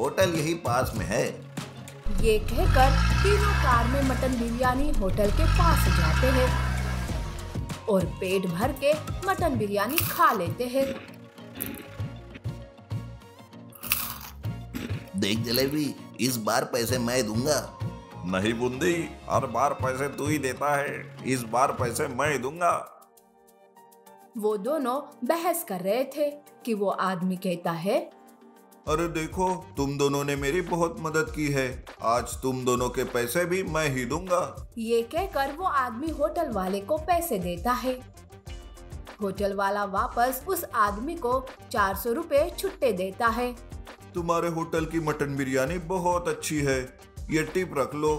Hotel यही पास में है। ये कहकर तीनों कार में मटन बिरयानी होटल के पास जाते हैं और पेट भर के मटन बिरयानी खा लेते हैं। देख जलेबी, इस बार पैसे मैं दूंगा। नहीं बूंदी, हर बार पैसे तू ही देता है, इस बार पैसे मैं दूंगा। वो दोनों बहस कर रहे थे कि वो आदमी कहता है, अरे देखो, तुम दोनों ने मेरी बहुत मदद की है, आज तुम दोनों के पैसे भी मैं ही दूंगा। ये कहकर वो आदमी होटल वाले को पैसे देता है। होटल वाला वापस उस आदमी को 400 रुपए छुट्टे देता है। तुम्हारे होटल की मटन बिरयानी बहुत अच्छी है, ये टिप रख लो।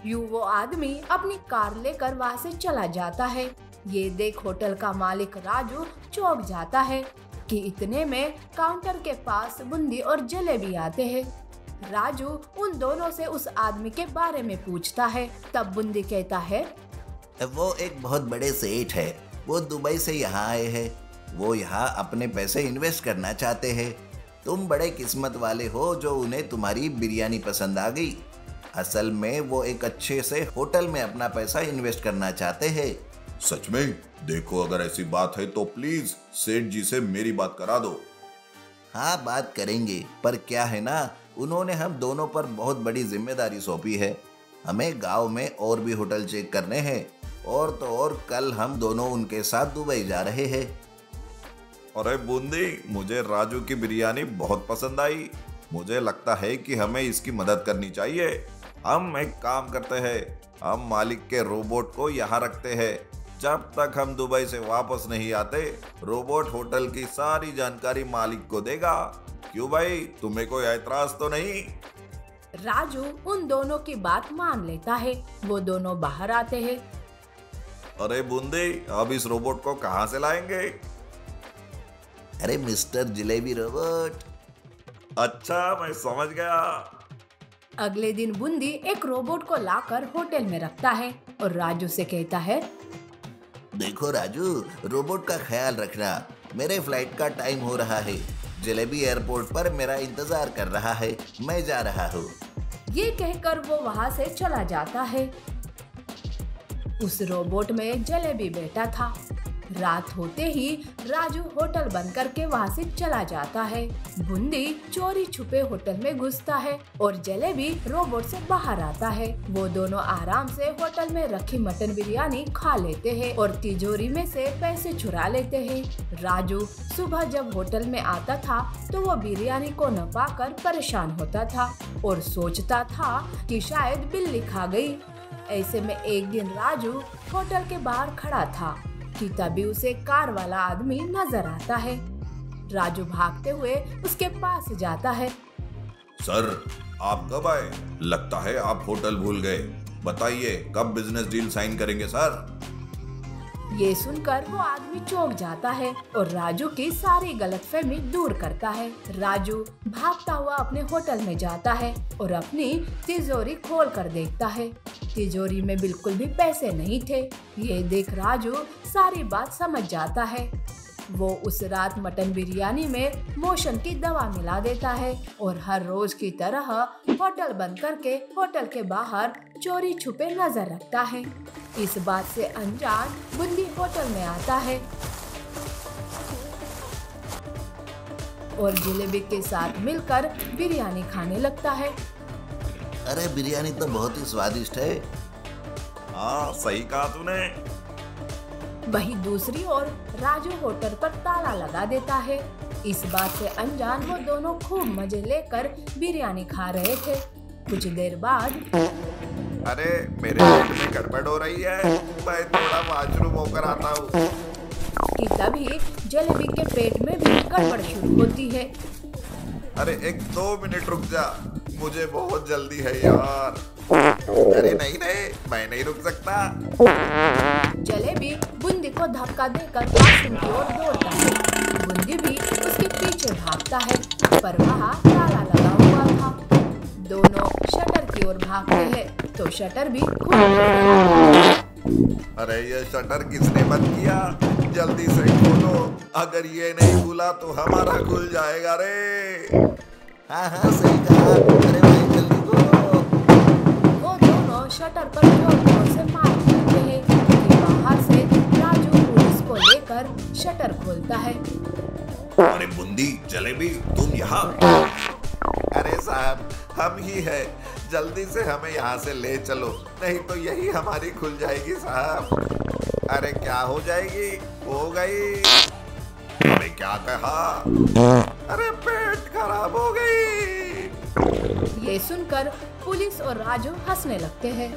यूं वो आदमी अपनी कार लेकर वहाँ से चला जाता है। ये देख होटल का मालिक राजू चौंक जाता है कि इतने में काउंटर के पास बूंदी और जलेबी आते हैं। राजू उन दोनों से उस आदमी के बारे में पूछता है। तब बूंदी कहता है, वो एक बहुत बड़े सेठ है, वो दुबई से यहाँ आए हैं, वो यहाँ अपने पैसे इन्वेस्ट करना चाहते हैं। तुम बड़े किस्मत वाले हो जो उन्हें तुम्हारी बिरयानी पसंद आ गई। असल में वो एक अच्छे से होटल में अपना पैसा इन्वेस्ट करना चाहते हैं। सच में? देखो, अगर ऐसी बात है तो प्लीज सेठ जी से मेरी बात करा दो। हाँ, बात करेंगे, पर क्या है ना, उन्होंने हम दोनों पर बहुत बड़ी जिम्मेदारी सौंपी है। हमें गांव में और भी होटल चेक करने हैं, और तो और कल हम दोनों उनके साथ दुबई जा रहे हैं। अरे बूंदी, मुझे राजू की बिरयानी बहुत पसंद आई। मुझे लगता है कि हमें इसकी मदद करनी चाहिए। हम एक काम करते हैं, हम मालिक के रोबोट को यहाँ रखते हैं। जब तक हम दुबई से वापस नहीं आते, रोबोट होटल की सारी जानकारी मालिक को देगा। क्यों भाई, तुम्हें कोई ऐतराज तो नहीं? राजू उन दोनों की बात मान लेता है। वो दोनों बाहर आते हैं। अरे बूंदी, अब इस रोबोट को कहाँ से लाएंगे? अरे मिस्टर जलेबी रोबोट। अच्छा, मैं समझ गया। अगले दिन बूंदी एक रोबोट को लाकर होटल में रखता है और राजू से कहता है, देखो राजू, रोबोट का ख्याल रखना, मेरे फ्लाइट का टाइम हो रहा है। जलेबी एयरपोर्ट पर मेरा इंतजार कर रहा है, मैं जा रहा हूँ। ये कहकर वो वहाँ से चला जाता है। उस रोबोट में जलेबी बैठा था। रात होते ही राजू होटल बंद करके वहाँ से चला जाता है। बूंदी चोरी छुपे होटल में घुसता है और जलेबी रोबोट से बाहर आता है। वो दोनों आराम से होटल में रखी मटन बिरयानी खा लेते हैं और तिजोरी में से पैसे चुरा लेते हैं। राजू सुबह जब होटल में आता था तो वो बिरयानी को न पाकर परेशान होता था और सोचता था कि शायद बिल्ली खा गई। ऐसे में एक दिन राजू होटल के बाहर खड़ा था कि तभी उसे कार वाला आदमी नजर आता है। राजू भागते हुए उसके पास जाता है। सर, आप कब आए? लगता है आप होटल भूल गए। बताइए, कब बिजनेस डील साइन करेंगे सर? ये सुनकर वो आदमी चौंक जाता है और राजू की सारी गलतफहमी दूर करता है। राजू भागता हुआ अपने होटल में जाता है और अपनी तिजोरी खोल कर देखता है। तिजोरी में बिल्कुल भी पैसे नहीं थे। ये देख राजू सारी बात समझ जाता है। वो उस रात मटन बिरयानी में मोशन की दवा मिला देता है और हर रोज की तरह होटल बंद करके होटल के बाहर चोरी छुपे नजर रखता है। इस बात से अनजान बूंदी होटल में आता है और जलेबी के साथ मिलकर बिरयानी खाने लगता है। अरे बिरयानी तो बहुत ही स्वादिष्ट है। हाँ, सही कहा तूने। वहीं दूसरी ओर राजू होटल पर ताला लगा देता है। इस बात से अनजान वो दोनों खूब मजे लेकर बिरयानी खा रहे थे। कुछ देर बाद, अरे मेरे पेट में गड़बड़ हो रही है, मैं थोड़ा वॉशरूम होकर आता हूँ। कि तभी जलेबी के पेट में भी गड़बड़ शुरू होती है। अरे 1-2 मिनट रुक जा, मुझे बहुत जल्दी है यार। अरे नहीं, मैं नहीं रुक सकता। जलेबी बूंदी को धक्का देकर वॉशरूम की ओर दौड़ता है। बूंदी भी उसके पीछे भागता है, पर वहाँ ताला लगा हुआ था। दोनों शटर की ओर भागते हैं तो शटर भी खुल गया। अरे ये शटर किसने बंद किया? जल्दी से खोलो, अगर ये नहीं खुला तो हमारा खुल जाएगा रे। हाँ हाँ सही कहा। अरे भाई जल्दी करो। वो दोनों शटर पर जोर-जोर से मार करते हैं कि बाहर से राजू पुलिस को लेकर शटर खोलता है। अरे बुंदी जलेबी तुम यहाँ। अरे साहब हम ही है, जल्दी से हमें यहाँ से ले चलो, नहीं तो यही हमारी खुल जाएगी साहब। अरे क्या हो जाएगी? हो गई। अरे क्या कहा? अरे पेट खराब हो गई। ये सुनकर पुलिस और राजू हंसने लगते हैं।